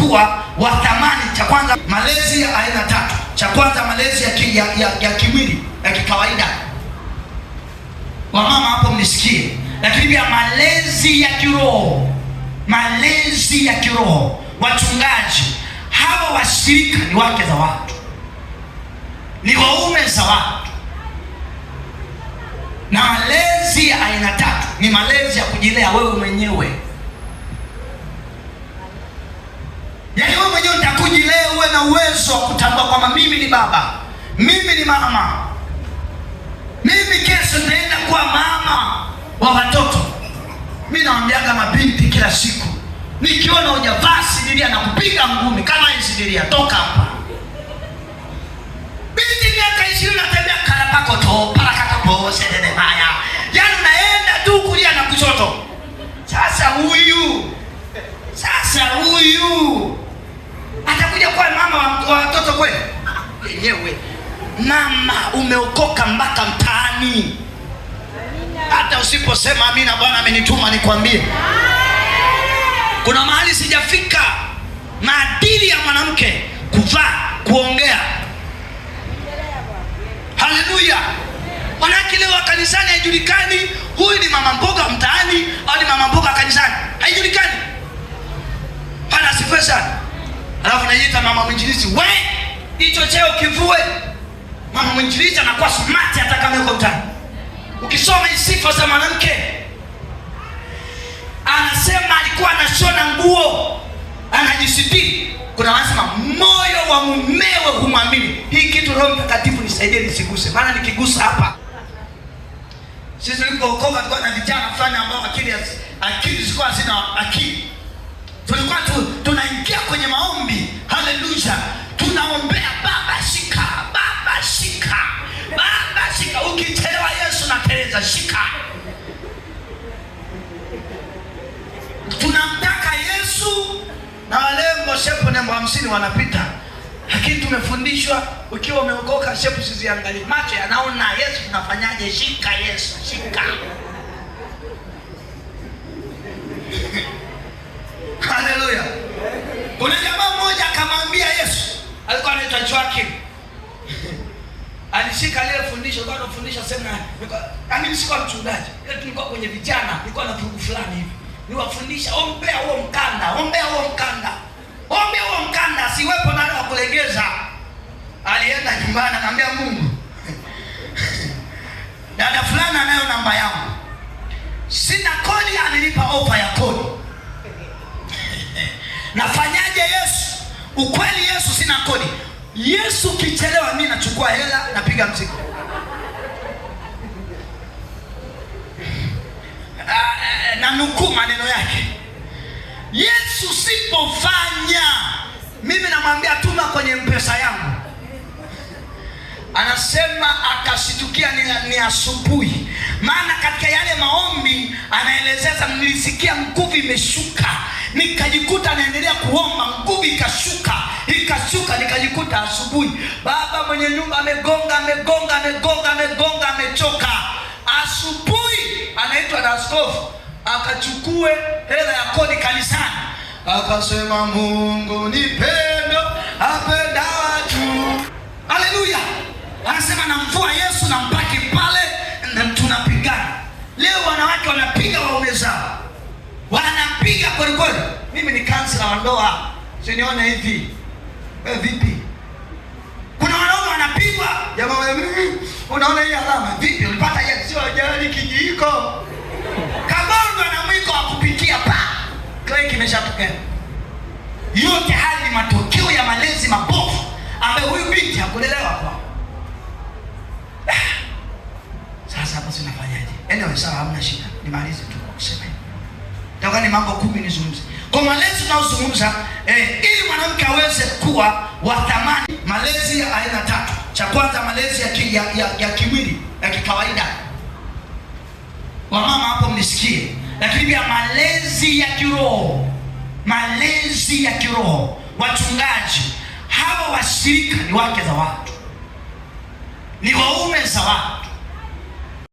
kuwa wa thamani. Cha kwanza, malezi ya aina tatu. Cha kwanza, malezi ya kimwili, ya kikawaida. Wamama hapo mnisikie. Lakini pia malezi ya kiroho. Malezi ya kiroho. Wachungaji hawa washirika ni wake za watu, ni waume za watu. Na malezi ya aina tatu ni malezi ya kujilea wewe mwenyewe. Yaani wewe mwenyewe utakujilea, uwe na uwezo wa kutambua kwamba mimi ni baba, mimi ni mama, mimi kesho nitaenda kuwa mama wa watoto. Mimi naambiaga mabinti kila siku, nikiona hujavaa sidiria na kupiga ngumi kama hii sidiria, toka hapa. Binti miaka 20 natembea karapako to parakaka pose dede baya. Yaani unaenda tu kulia na kushoto. Sasa huyu atakuja kuwa mama wa watoto kweli? Yenyewe mama umeokoka mpaka mtaani. Hata usiposema amina, Bwana amenituma nikwambie. Kuna mahali sijafika. Maadili ya mwanamke, kuvaa, kuongea. Haleluya. Wanawake leo kanisani haijulikani huyu ni mama mboga mtaani au ni mama mboga kanisani. Haijulikani. Bwana asifiwe sana. Alafu najiita mama mwinjilisti. Hicho cheo kivue. Mama mwinjilisti anakuwa smart hata kama yuko mtaani. Ukisoma sifa za mwanamke, anasema alikuwa anashona nguo, anajisitiri. Kuna wanasema moyo wa mumewe humwamini. Hii kitu Roho Mtakatifu nisaidie nisiguse. Maana nikigusa hapa, sisi tulipookoka tulikuwa na vijana fulani ambao akili zilikuwa hazina akili. Tulikuwa tunaingia kwenye maombi. Haleluya. Tunaombea baba shika, baba shika, baba shika. Ukichelewa Yesu na Teresa shika. Tunamtaka Yesu na walembo shepu nembo 50 wanapita. Lakini tumefundishwa ukiwa umeokoka shepu siziangalie. Macho yanaona Yesu, tunafanyaje? Shika Yesu, shika. Haleluya. Kuna jamaa mmoja akamwambia Yesu, alikuwa anaitwa Joakim. Alishika lile fundisho, alikuwa anafundisha semina. Mimi sikuwa mchungaji. Ile tulikuwa kwenye vijana, nilikuwa na grupu fulani hivi. Niwafundisha ombea huo mkanda, ombea huo mkanda. Ombea huo mkanda siwepo nani wa kulegeza. Alienda nyumbani akamwambia Mungu, dada fulani anayo namba yangu. Sina kodi, anilipa ofa ya kodi. Nafanyaje Yesu? Ukweli Yesu sina kodi. Yesu kichelewa mimi nachukua hela napiga mzigo. Na nukuu maneno yake. Yesu sipofanya, mimi namwambia tuma kwenye mpesa yangu. Anasema akashitukia ni asubuhi. Maana katika yale maombi anaelezea, nilisikia nguvu imeshuka. Nikajikuta naendelea kuomba, nguvu ikashuka, nikajikuta asubuhi. Baba mwenye nyumba amegonga, amechoka. Asubuhi anaitwa na askofu, akachukue hela ya kodi kanisani. Akasema Mungu ni pendo, apenda watu. Haleluya. Anasema namvua Yesu na mpaki pale na tunapigana. Leo wanawake wanapiga waume zao. Wanapiga kweli kweli. Mimi ni kansela wa ndoa. Sinione hivi. Wewe vipi? Kuna wanaume wanapigwa. Jamaa unaona hii alama? Vipi ulipata yeye sio ajali kijiko? Kabondo na mwiko wa kupikia pa. Kliki imeshatokea. Yote hali ni matokeo ya malezi mabovu ambayo huyu binti hakulelewa kwa. Sasa hapo sinafanyaje? Anyway, sawa, hamna shida. Nimalize tu kwa kusema hivi. Nataka ni mambo 10 nizungumze. Kwa malezi tunayozungumza, ili mwanamke aweze kuwa wa thamani, malezi ya aina tatu. Cha kwanza, malezi ya kimwili, ya kikawaida. Wamama hapo mnisikie. Lakini pia malezi ya kiroho. Malezi ya kiroho. Wachungaji hawa washirika ni wake za watu, ni waume za watu.